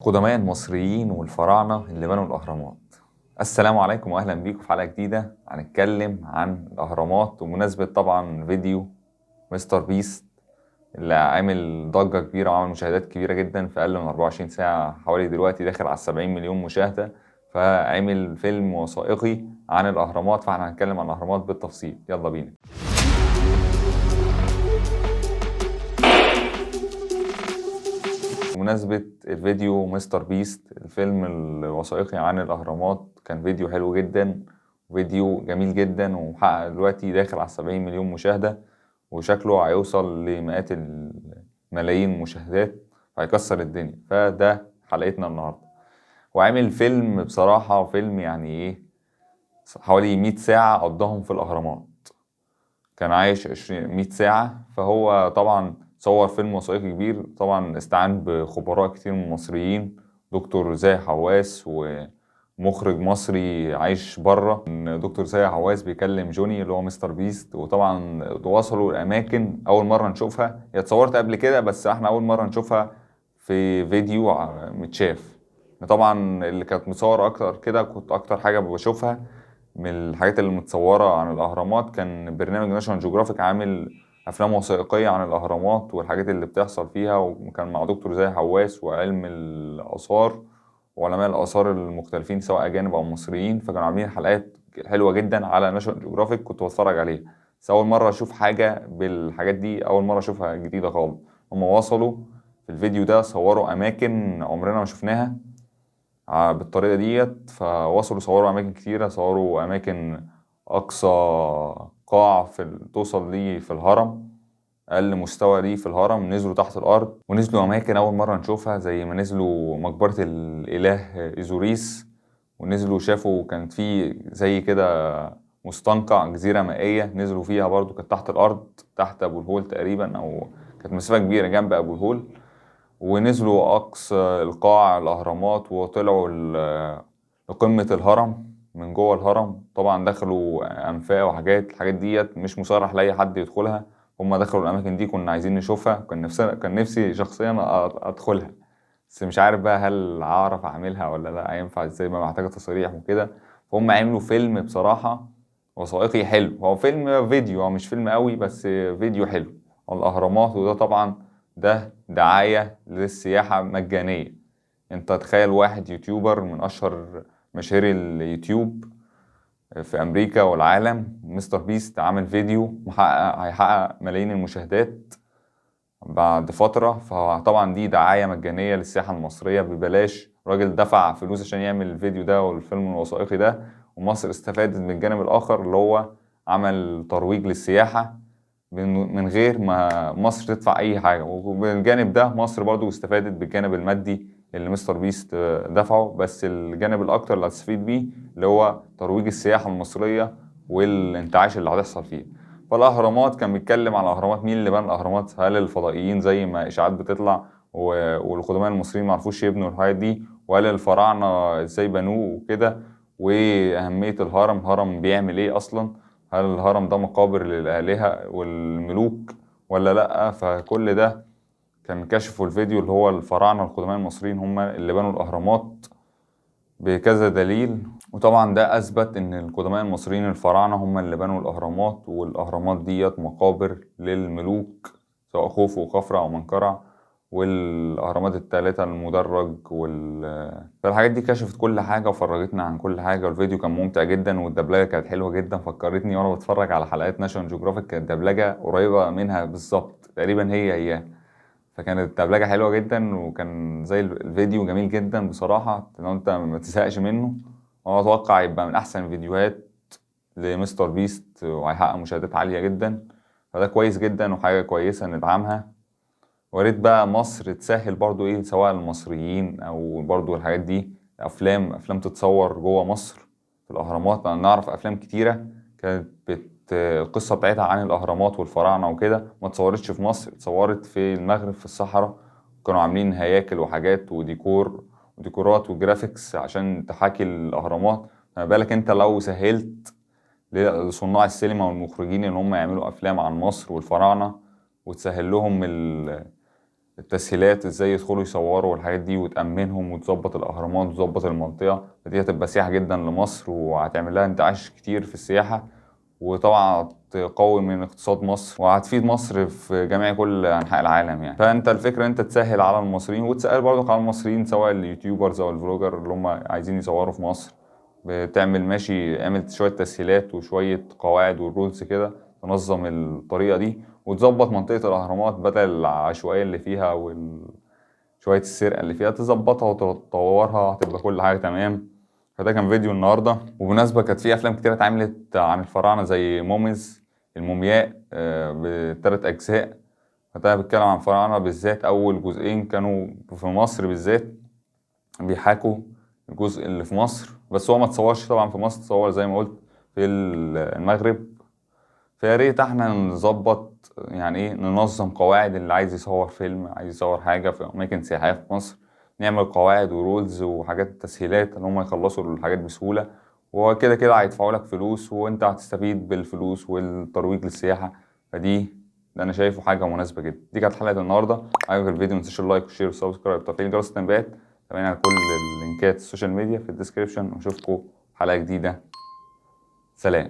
قدماء المصريين والفراعنة اللي بنوا الأهرامات. السلام عليكم وأهلا بيكم في حلقة جديدة هنتكلم عن الأهرامات، ومناسبة طبعا فيديو مستر بيست اللي عامل ضجة كبيرة وعامل مشاهدات كبيرة جدا في أقل من 24 ساعة، حوالي دلوقتي داخل على 70 مليون مشاهدة. فعمل فيلم وثائقي عن الأهرامات، فاحنا هنتكلم عن الأهرامات بالتفصيل. يلا بينا. بمناسبة الفيديو مستر بيست، الفيلم الوثائقي عن الأهرامات، كان فيديو حلو جدا، فيديو جميل جدا، ومحقق دلوقتي داخل على 70 مليون مشاهدة، وشكله هيوصل لمئات الملايين مشاهدات، هيكسر الدنيا. فده حلقتنا النهاردة. وعامل فيلم بصراحة، فيلم يعني ايه، حوالي 100 ساعة قضاهم في الأهرامات. كان عايش 100 ساعة. فهو طبعا صور فيلم وثائقي كبير، طبعا استعان بخبراء كتير من المصريين، دكتور زاهي حواس ومخرج مصري عايش بره. دكتور زاهي حواس بيكلم جوني اللي هو مستر بيست، وطبعا وصلوا الأماكن أول مرة نشوفها. هي اتصورت قبل كده بس احنا أول مرة نشوفها في فيديو متشاف. طبعا اللي كانت متصورة أكتر كده، كنت أكتر حاجة بشوفها من الحاجات اللي متصورة عن الأهرامات كان برنامج ناشونال جيوغرافيك عامل أفلام وثائقية عن الأهرامات والحاجات اللي بتحصل فيها، وكان مع دكتور زاهي حواس وعلم الآثار وعلماء الآثار المختلفين سواء أجانب أو مصريين. فكانوا عاملين حلقات حلوة جدا على ناشونال جيوغرافيك، كنت بتفرج عليها. بس أول مرة أشوف حاجة بالحاجات دي، أول مرة أشوفها جديدة خالص. هم وصلوا في الفيديو ده صوروا أماكن عمرنا ما شفناها بالطريقة ديت. فوصلوا صوروا أماكن كتيرة، صوروا أماكن أقصى قاع توصل ليه في الهرم، أقل مستوى ليه في الهرم، نزلوا تحت الأرض، ونزلوا أماكن أول مرة نشوفها زي ما نزلوا مقبرة الإله إيزوريس، ونزلوا شافوا كانت في زي كده مستنقع جزيرة مائية نزلوا فيها برضو، كانت تحت الأرض تحت أبو الهول تقريبا، أو كانت مسافة كبيرة جنب أبو الهول. ونزلوا أقصى القاع الأهرامات، وطلعوا لقمة الهرم. من جوه الهرم طبعا دخلوا أنفاق وحاجات، الحاجات ديت مش مسرح لأي حد يدخلها. هما دخلوا الأماكن دي، كنا عايزين نشوفها، كان نفسي شخصيا أدخلها، بس مش عارف بقى هل أعرف أعملها ولا لأ، هينفع ازاي، ما محتاجة تصاريح وكده. فهم عملوا فيلم بصراحة وثائقي حلو، هو فيلم فيديو، هو مش فيلم قوي بس فيديو حلو عن الأهرامات. وده طبعا ده دعاية للسياحة مجانية. انت تخيل واحد يوتيوبر من اشهر مشاهير اليوتيوب في امريكا والعالم، مستر بيست، عامل فيديو هيحقق ملايين المشاهدات بعد فترة. فطبعا دي دعاية مجانية للسياحة المصرية ببلاش. راجل دفع فلوس عشان يعمل الفيديو ده والفيلم الوثائقي ده، ومصر استفادت من الجانب الآخر اللي هو عمل ترويج للسياحة من غير ما مصر تدفع أي حاجة. وبالجانب ده مصر برضو استفادت بالجانب المادي اللي مستر بيست دفعه، بس الجانب الأكتر اللي هتستفيد بيه اللي هو ترويج السياحة المصرية والانتعاش اللي هتحصل فيه. فالأهرامات كان بيتكلم على الأهرامات، مين اللي بنى الأهرامات؟ هل الفضائيين زي ما إشاعات بتطلع والقدماء المصريين معرفوش يبنوا الحاجات دي؟ وهل الفراعنة إزاي بنوه وكده؟ وأهمية الهرم بيعمل إيه أصلا؟ هل الهرم ده مقابر للآلهة والملوك ولا لأ؟ فكل ده كان كشفوا الفيديو اللي هو الفراعنة القدماء المصريين هم اللي بنوا الأهرامات بكذا دليل. وطبعا ده أثبت إن القدماء المصريين الفراعنة هم اللي بنوا الأهرامات، والأهرامات ديت مقابر للملوك سواء خوفو وخفرع أو منقرع، والأهرامات التالتة المدرج فالحاجات دي كشفت كل حاجة وفرجتنا عن كل حاجة. والفيديو كان ممتع جدا، والدبلجة كانت حلوة جدا، فكرتني وأنا بتفرج على حلقات ناشونال جيوغرافيك كانت الدبلجة قريبة منها بالظبط تقريبا، هي. فكانت الدبلجة حلوة جدا، وكان زي الفيديو جميل جدا بصراحة، لو انت ما تزهقش منه. هو اتوقع يبقى من احسن الفيديوهات لمستر بيست، وهيحقق مشاهدات عالية جدا. فده كويس جدا وحاجة كويسة ندعمها. وريت بقى مصر تسهل برضو ايه، سواء المصريين او برضو الحاجات دي، افلام تتصور جوه مصر في الاهرامات. انا نعرف افلام كتيرة كانت القصة بتاعتها عن الاهرامات والفراعنة وكده ما اتصورتش في مصر، اتصورت في المغرب في الصحراء. كانوا عاملين هياكل وحاجات وديكورات وجرافيكس عشان تحاكي الاهرامات. ما بالك انت لو سهلت لصناع السينما والمخرجين ان هم يعملوا افلام عن مصر والفراعنة، وتسهل لهم التسهيلات ازاي يدخلوا يصوروا والحاجات دي، وتأمنهم وتظبط الأهرامات وتظبط المنطقة. فدي هتبقى سياحة جدا لمصر، وهتعمل لها انتعاش كتير في السياحة، وطبعا هتقوي من اقتصاد مصر، وهتفيد مصر في جميع كل أنحاء العالم يعني. فأنت الفكرة أنت تسهل على المصريين، وتسهل برضك على المصريين، سواء اليوتيوبرز أو الفلوجر اللي هم عايزين يصوروا في مصر. بتعمل ماشي، اعمل شوية تسهيلات وشوية قواعد والرولز كده تنظم الطريقة دي، وتظبط منطقة الأهرامات بدل العشوائية اللي فيها وشوية السرقة اللي فيها، تظبطها وتطورها، هتبقى كل حاجة تمام. فده كان فيديو النهاردة. وبمناسبة كانت في أفلام كتير اتعملت عن الفراعنة زي موميز، المومياء، ب3 أجزاء. فده بيتكلم عن الفراعنة بالذات. أول جزئين كانوا في مصر بالذات، بيحاكوا الجزء اللي في مصر، بس هو ما اتصورش طبعا في مصر، اتصور زي ما قلت في المغرب. فيا ريت احنا نظبط يعني ايه، ننظم قواعد. اللي عايز يصور فيلم، عايز يصور حاجة في أماكن سياحية في مصر، نعمل قواعد ورولز وحاجات تسهيلات ان هم يخلصوا الحاجات بسهولة. وهو كده كده هيدفعوا لك فلوس، وانت هتستفيد بالفلوس والترويج للسياحة. ده انا شايفه حاجة مناسبة جدا. دي كانت حلقة النهاردة. عجبك الفيديو متنساش اللايك والشير والسبسكرايب وتفعيل جرس التنبيهات. تابعنا على كل اللينكات السوشيال ميديا في الديسكريبشن، واشوفكم حلقة جديدة. سلام.